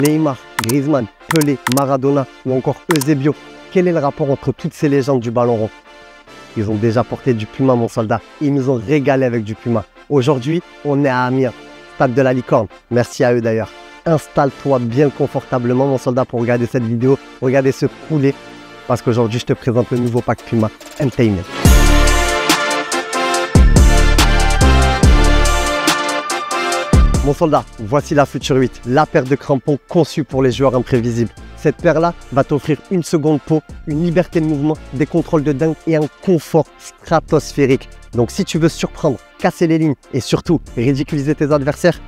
Neymar, Griezmann, Pelé, Maradona ou encore Eusebio. Quel est le rapport entre toutes ces légendes du ballon rond? Ils ont déjà porté du Puma, mon soldat. Ils nous ont régalé avec du Puma. Aujourd'hui, on est à Amiens, stade de la Licorne. Merci à eux d'ailleurs. Installe-toi bien confortablement, mon soldat, pour regarder cette vidéo. Regardez ce poulet, parce qu'aujourd'hui, je te présente le nouveau pack Puma Entertainment. Mon soldat, voici la Future 8, la paire de crampons conçue pour les joueurs imprévisibles. Cette paire-là va t'offrir une seconde peau, une liberté de mouvement, des contrôles de dingue et un confort stratosphérique. Donc si tu veux surprendre, casser les lignes et surtout ridiculiser tes adversaires,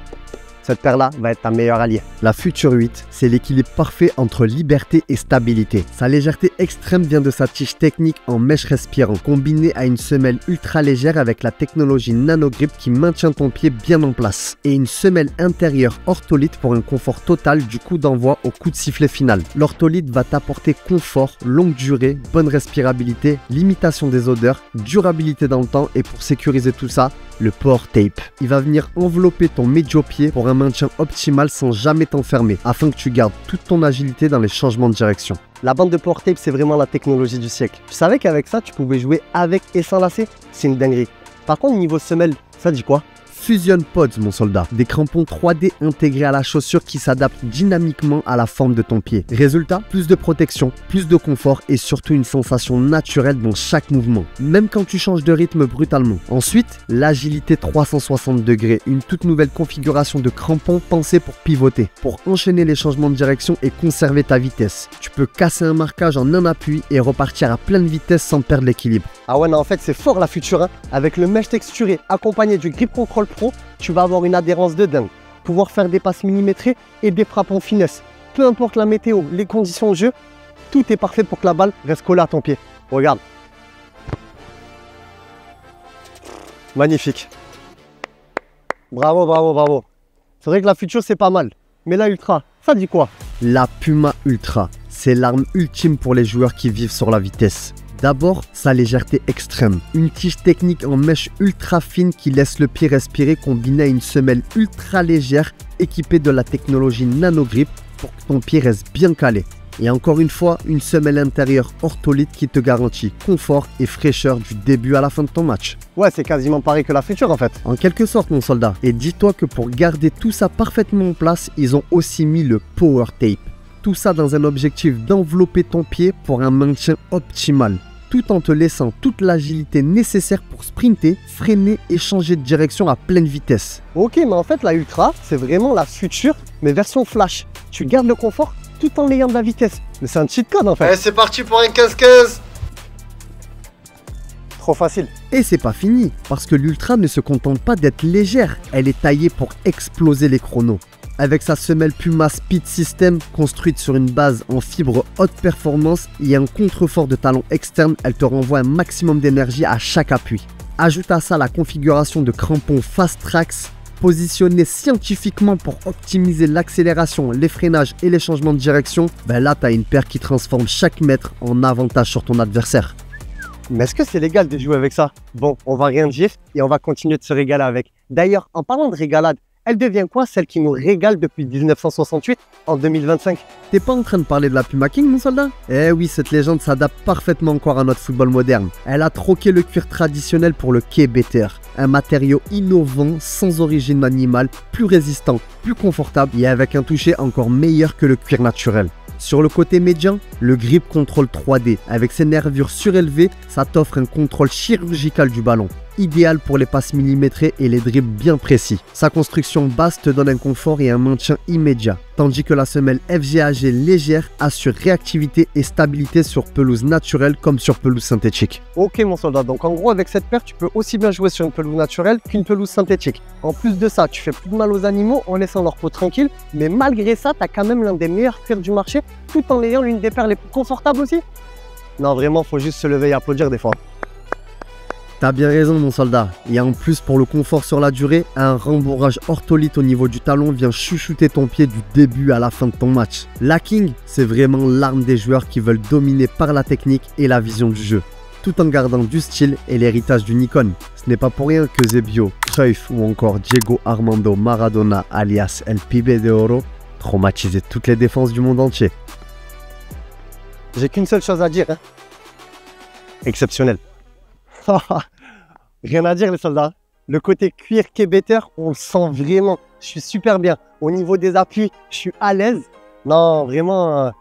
cette paire-là va être ta meilleure alliée. La Future 8, c'est l'équilibre parfait entre liberté et stabilité. Sa légèreté extrême vient de sa tige technique en mèche respirant, combinée à une semelle ultra légère avec la technologie NanoGrip qui maintient ton pied bien en place. Et une semelle intérieure ortholite pour un confort total du coup d'envoi au coup de sifflet final. L'ortholite va t'apporter confort, longue durée, bonne respirabilité, limitation des odeurs, durabilité dans le temps et pour sécuriser tout ça, le Power Tape. Il va venir envelopper ton médio-pied pour un maintien optimal sans jamais t'enfermer, afin que tu gardes toute ton agilité dans les changements de direction. La bande de Power Tape, c'est vraiment la technologie du siècle. Tu savais qu'avec ça, tu pouvais jouer avec et sans lacets? C'est une dinguerie. Par contre, niveau semelle, ça dit quoi? Fusion Pods, mon soldat. Des crampons 3D intégrés à la chaussure qui s'adaptent dynamiquement à la forme de ton pied. Résultat, plus de protection, plus de confort et surtout une sensation naturelle dans chaque mouvement, même quand tu changes de rythme brutalement. Ensuite, l'agilité 360 degrés, une toute nouvelle configuration de crampons pensée pour pivoter, pour enchaîner les changements de direction et conserver ta vitesse. Tu peux casser un marquage en un appui et repartir à pleine vitesse sans perdre l'équilibre. Ah ouais, non, en fait, c'est fort la Future, hein. Avec le mesh texturé accompagné du Grip Control Pro, tu vas avoir une adhérence de dingue, pouvoir faire des passes millimétrées et des frappes en finesse. Peu importe la météo, les conditions de jeu, tout est parfait pour que la balle reste collée à ton pied. Regarde. Magnifique. Bravo, bravo, bravo. C'est vrai que la Future, c'est pas mal. Mais la Ultra, ça dit quoi? La Puma Ultra, c'est l'arme ultime pour les joueurs qui vivent sur la vitesse. D'abord, sa légèreté extrême. Une tige technique en mèche ultra fine qui laisse le pied respirer combinée à une semelle ultra légère équipée de la technologie NanoGrip pour que ton pied reste bien calé. Et encore une fois, une semelle intérieure ortholite qui te garantit confort et fraîcheur du début à la fin de ton match. Ouais, c'est quasiment pareil que la Future en fait. En quelque sorte, mon soldat. Et dis-toi que pour garder tout ça parfaitement en place, ils ont aussi mis le Power Tape. Tout ça dans un objectif d'envelopper ton pied pour un maintien optimal, tout en te laissant toute l'agilité nécessaire pour sprinter, freiner et changer de direction à pleine vitesse. Ok, mais en fait la Ultra, c'est vraiment la Future, mais version flash. Tu gardes le confort tout en ayant de la vitesse. Mais c'est un cheat code en fait. Allez, c'est parti pour un 15-15. Trop facile. Et c'est pas fini, parce que l'Ultra ne se contente pas d'être légère, elle est taillée pour exploser les chronos. Avec sa semelle Puma Speed System construite sur une base en fibre haute performance et un contrefort de talon externe, elle te renvoie un maximum d'énergie à chaque appui. Ajoute à ça la configuration de crampons Fast Tracks, positionnés scientifiquement pour optimiser l'accélération, les freinages et les changements de direction. Ben là, tu as une paire qui transforme chaque mètre en avantage sur ton adversaire. Mais est-ce que c'est légal de jouer avec ça? Bon, on va rien dire et on va continuer de se régaler avec. D'ailleurs, en parlant de régalade, elle devient quoi celle qui nous régale depuis 1968 en 2025? T'es pas en train de parler de la Puma King, mon soldat? Eh oui, cette légende s'adapte parfaitement encore à notre football moderne. Elle a troqué le cuir traditionnel pour le K-Better, un matériau innovant, sans origine animale, plus résistant, plus confortable et avec un toucher encore meilleur que le cuir naturel. Sur le côté médian, le Grip Control 3D. Avec ses nervures surélevées, ça t'offre un contrôle chirurgical du ballon. Idéal pour les passes millimétrées et les dribbles bien précis. Sa construction basse te donne un confort et un maintien immédiat. Tandis que la semelle FGAG légère assure réactivité et stabilité sur pelouse naturelle comme sur pelouse synthétique. Ok mon soldat, donc en gros avec cette paire tu peux aussi bien jouer sur une pelouse naturelle qu'une pelouse synthétique. En plus de ça, tu fais plus de mal aux animaux en laissant leur peau tranquille, mais malgré ça, tu as quand même l'un des meilleurs cuirs du marché tout en ayant l'une des paires les plus confortables aussi. Non vraiment, faut juste se lever et applaudir des fois. T'as bien raison mon soldat, et en plus pour le confort sur la durée, un rembourrage ortholite au niveau du talon vient chuchoter ton pied du début à la fin de ton match. La King, c'est vraiment l'arme des joueurs qui veulent dominer par la technique et la vision du jeu, tout en gardant du style et l'héritage d'une icône. Ce n'est pas pour rien que Eusebio, Cruyff ou encore Diego Armando Maradona alias El Pibe de Oro traumatiser toutes les défenses du monde entier. J'ai qu'une seule chose à dire. Hein. Exceptionnel. Rien à dire les soldats. Le côté cuir better, on le sent vraiment. Je suis super bien. Au niveau des appuis, je suis à l'aise. Non, vraiment,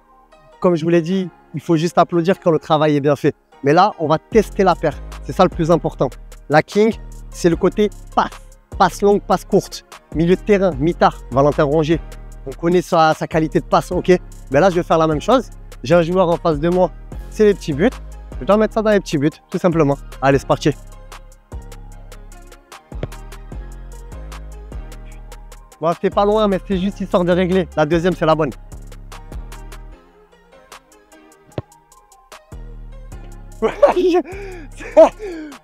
comme je vous l'ai dit, il faut juste applaudir quand le travail est bien fait. Mais là, on va tester la paire. C'est ça le plus important. La King, c'est le côté passe. Passe longue, passe courte. Milieu de terrain, mitard, Valentin Rongier. On connaît sa qualité de passe, ok. Mais là, je vais faire la même chose. J'ai un joueur en face de moi, c'est les petits buts. Je dois mettre ça dans les petits buts, tout simplement. Allez, c'est parti. Bon, c'était pas loin, mais c'est juste histoire de régler. La deuxième, c'est la bonne.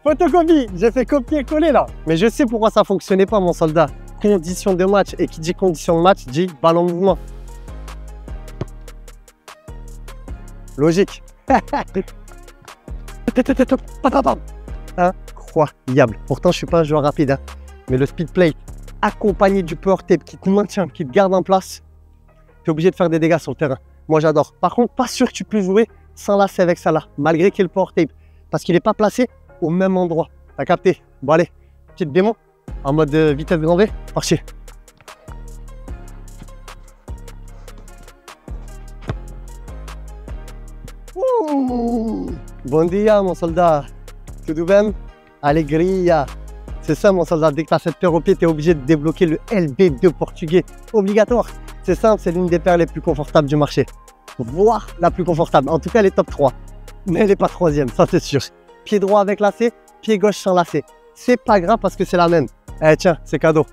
Photocopie, j'ai fait copier-coller là. Mais je sais pourquoi ça fonctionnait pas, mon soldat. Condition de match. Et qui dit condition de match dit ballon mouvement. Logique. Incroyable. Pourtant, je suis pas un joueur rapide. Hein. Mais le speed play, accompagné du power tape qui te maintient, qui te garde en place, tu es obligé de faire des dégâts sur le terrain. Moi, j'adore. Par contre, pas sûr que tu peux jouer sans lasser avec ça là, malgré qu'il y ait le power tape. Parce qu'il n'est pas placé au même endroit. T'as capté? Bon, allez, petite démo en mode vitesse grand V. Parti. Bon dia, mon soldat. Tout bien? Alegria. C'est ça, mon soldat. Dès que tu as cette paire au pied, tu es obligé de débloquer le LB2 portugais. Obligatoire. C'est simple, c'est l'une des paires les plus confortables du marché. Voire la plus confortable. En tout cas, elle est top 3. Mais elle n'est pas troisième, ça c'est sûr. Pied droit avec lacet, pied gauche sans lacet. C'est pas grave parce que c'est la même. Eh tiens, c'est cadeau.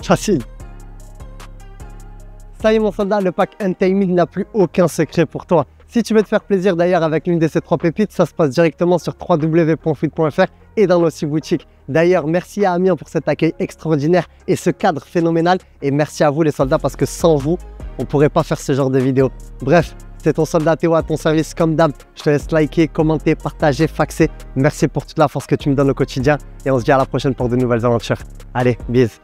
Facile. Ça y est mon soldat, le pack Untamed n'a plus aucun secret pour toi. Si tu veux te faire plaisir d'ailleurs avec l'une de ces 3 pépites, ça se passe directement sur www.foot.fr et dans nos 6 boutiques. D'ailleurs, merci à Amiens pour cet accueil extraordinaire et ce cadre phénoménal. Et merci à vous les soldats parce que sans vous, on ne pourrait pas faire ce genre de vidéo. Bref, c'est ton soldat Théo à ton service comme d'hab. Je te laisse liker, commenter, partager, faxer. Merci pour toute la force que tu me donnes au quotidien et on se dit à la prochaine pour de nouvelles aventures. Allez, bisous.